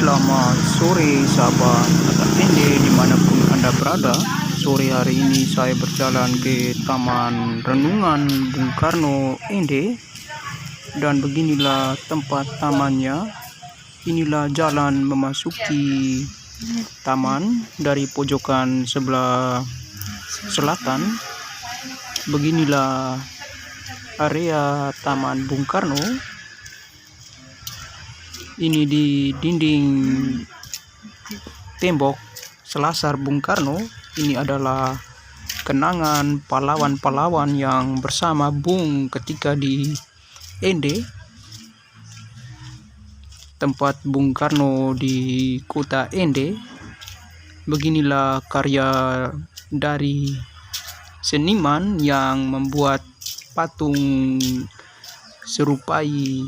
Selamat sore sahabat Kata Ende dimanapun Anda berada. Sore hari ini saya berjalan ke Taman Renungan Bung Karno Ende. Dan beginilah tempat tamannya. Inilah jalan memasuki taman dari pojokan sebelah selatan. Beginilah area Taman Bung Karno. Ini di dinding tembok Selasar Bung Karno. Ini adalah kenangan pahlawan-pahlawan yang bersama Bung ketika di Ende, tempat Bung Karno di kota Ende. Beginilah karya dari seniman yang membuat patung serupai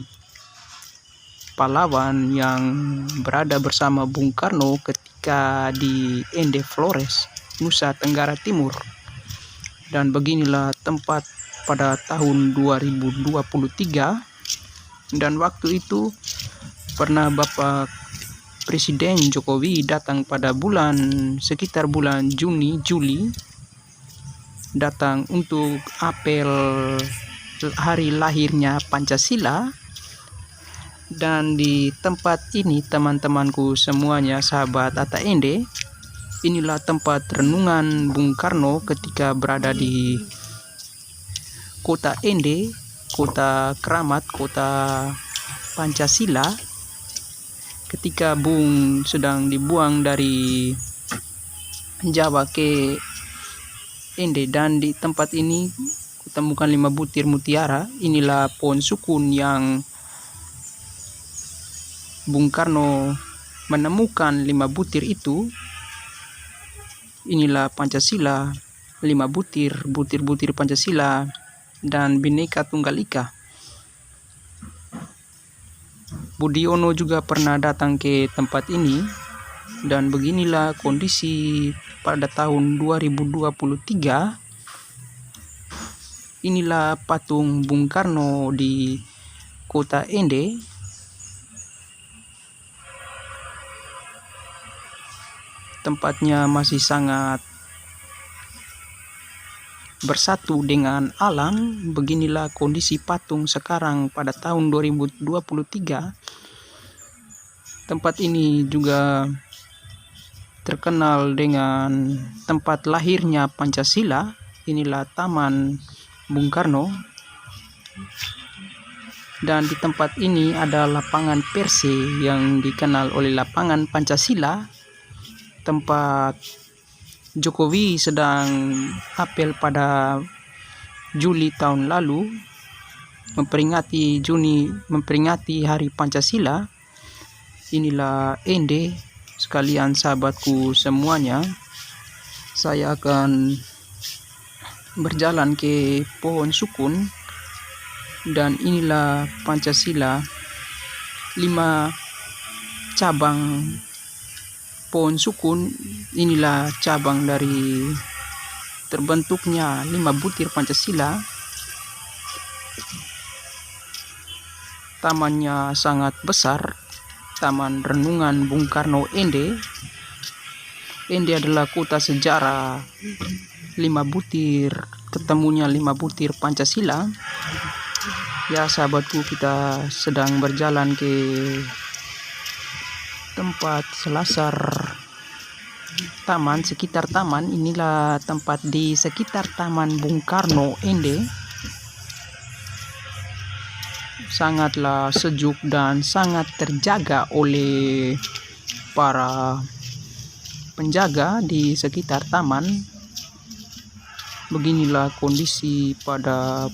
pahlawan yang berada bersama Bung Karno ketika di Ende Flores, Nusa Tenggara Timur. Dan beginilah tempat pada tahun 2023, dan waktu itu pernah Bapak Presiden Jokowi datang pada sekitar bulan Juni-Juli, datang untuk apel hari lahirnya Pancasila. Dan di tempat ini teman-temanku semuanya, sahabat Ata Ende, inilah tempat renungan Bung Karno ketika berada di kota Ende, kota keramat, kota Pancasila, ketika Bung sedang dibuang dari Jawa ke Ende. Dan di tempat ini kutemukan 5 butir mutiara. Inilah pohon sukun yang Bung Karno menemukan 5 butir itu. Inilah Pancasila, 5 butir Pancasila dan Bhinneka Tunggal Ika. Budiono juga pernah datang ke tempat ini. Dan beginilah kondisi pada tahun 2023. Inilah patung Bung Karno di kota Ende. Tempatnya masih sangat bersatu dengan alam. Beginilah kondisi patung sekarang pada tahun 2023. Tempat ini juga terkenal dengan tempat lahirnya Pancasila. Inilah Taman Bung Karno. Dan di tempat ini ada lapangan Perse yang dikenal oleh lapangan Pancasila, tempat Jokowi sedang apel pada Juli tahun lalu memperingati Hari Pancasila. Inilah Ende sekalian sahabatku semuanya. Saya akan berjalan ke pohon sukun, dan inilah Pancasila, 5 cabang pohon sukun. Inilah cabang dari terbentuknya 5 butir Pancasila. Tamannya sangat besar, Taman Renungan Bung Karno Ende. Ende adalah kota sejarah, 5 butir, ketemunya 5 butir Pancasila. Ya sahabatku, kita sedang berjalan ke tempat Selasar taman, sekitar taman. Inilah tempat di sekitar Taman Bung Karno Ende. Sangatlah sejuk dan sangat terjaga oleh para penjaga di sekitar taman. Beginilah kondisi pada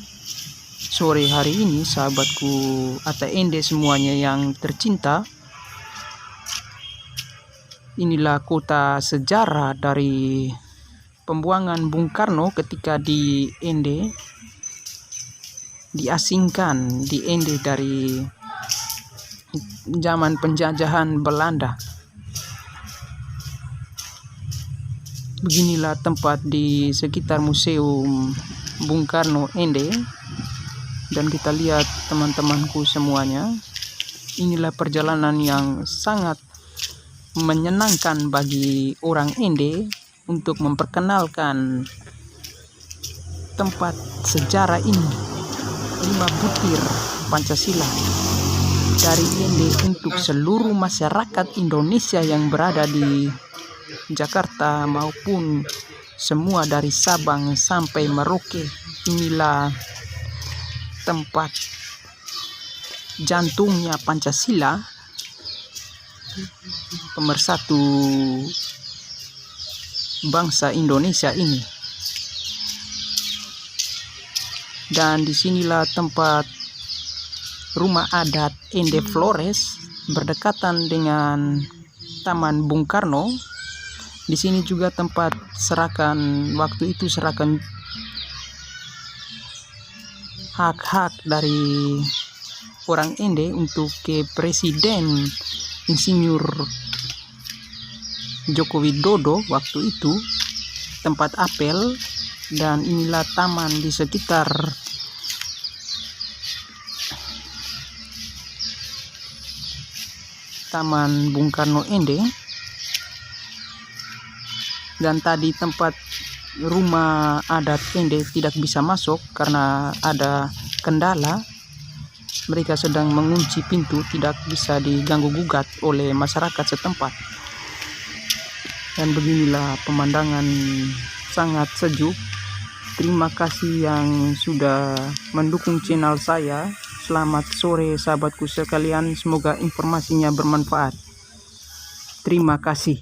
sore hari ini, sahabatku Ata Ende semuanya yang tercinta. Inilah kota sejarah dari pembuangan Bung Karno ketika di Ende, diasingkan di Ende dari zaman penjajahan Belanda. Beginilah tempat di sekitar Museum Bung Karno Ende. Dan kita lihat teman-temanku semuanya, inilah perjalanan yang sangat menyenangkan bagi orang Ende untuk memperkenalkan tempat sejarah ini, 5 butir Pancasila dari Ende untuk seluruh masyarakat Indonesia yang berada di Jakarta maupun semua dari Sabang sampai Merauke. Inilah tempat jantungnya Pancasila, pemersatu bangsa Indonesia ini. Dan disinilah tempat rumah adat Ende Flores berdekatan dengan Taman Bung Karno. Di sini juga tempat serahkan hak-hak dari orang Ende untuk ke Presiden Insinyur Joko Widodo waktu itu, tempat apel. Dan inilah taman di sekitar Taman Bung Karno Ende. Dan tadi tempat rumah adat Ende tidak bisa masuk karena ada kendala. Mereka sedang mengunci pintu, tidak bisa diganggu gugat oleh masyarakat setempat. Dan beginilah pemandangan sangat sejuk. Terima kasih yang sudah mendukung channel saya. Selamat sore sahabatku sekalian, semoga informasinya bermanfaat. Terima kasih.